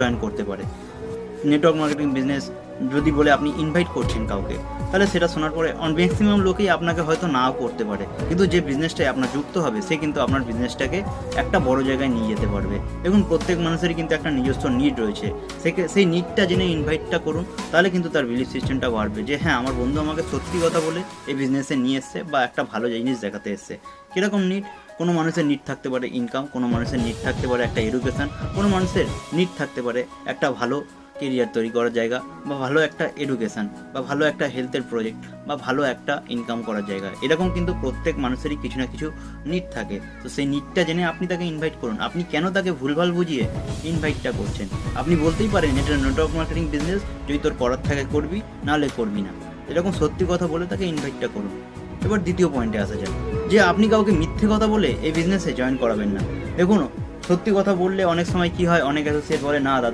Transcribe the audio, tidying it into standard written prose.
Join করতে পারে। Network marketing business যদি বলে আপনি ইনভাইট করছেন কাউকে, তাহলে সেটা শোনার পরে ম্যাক্সিমাম লোকেই আপনাকে হয়তো নাও করতে পারে, কিন্তু যে বিজনেসটায় আপনার যুক্ত হবে সে কিন্তু আপনার বিজনেসটাকে একটা বড় জায়গায় নিয়ে যেতে পারবে। দেখুন, প্রত্যেক মানুষেরই কিন্তু একটা নিজস্ব নিড রয়েছে, সেই নিডটা জেনে ইনভাইটটা করুন, তাহলে কিন্তু তার বিলিফ সিস্টেমটা বাড়বে যে হ্যাঁ, আমার বন্ধু আমাকে সত্যি কথা বলে এই বিজনেসে নিয়ে এসছে বা একটা ভালো জিনিস দেখাতে এসছে। কীরকম নিড? কোনো মানুষের নিড থাকতে পারে ইনকাম, কোনো মানুষের নিড থাকতে পারে একটা এডুকেশান, কোনো মানুষের নিড থাকতে পারে একটা ভালো কেরিয়ার তৈরি করার জায়গা, বা ভালো একটা এডুকেশান, বা ভালো একটা হেলথের প্রজেক্ট, বা ভালো একটা ইনকাম করার জায়গা। এরকম কিন্তু প্রত্যেক মানুষেরই কিছু না কিছু নিড থাকে। তো সেই নিডটা জেনে আপনি তাকে ইনভাইট করুন। আপনি কেন তাকে ভুলভাল বুঝিয়ে ইনভাইটটা করছেন? আপনি বলতেই পারেন এটা নেটওয়ার্ক মার্কেটিং বিজনেস, যদি তোর করার থাকে করবি, নাহলে করবি না। এরকম সত্যি কথা বলে তাকে ইনভাইটটা করুন। এবার দ্বিতীয় পয়েন্টে আসা যাক, যে আপনি কাউকে মিথ্যে কথা বলে এই বিজনেসে জয়েন করাবেন না। দেখুন, সত্যি কথা বললে অনেক সময় কি হয়, অনেক অ্যাসোসিয়েট বলে না দাদা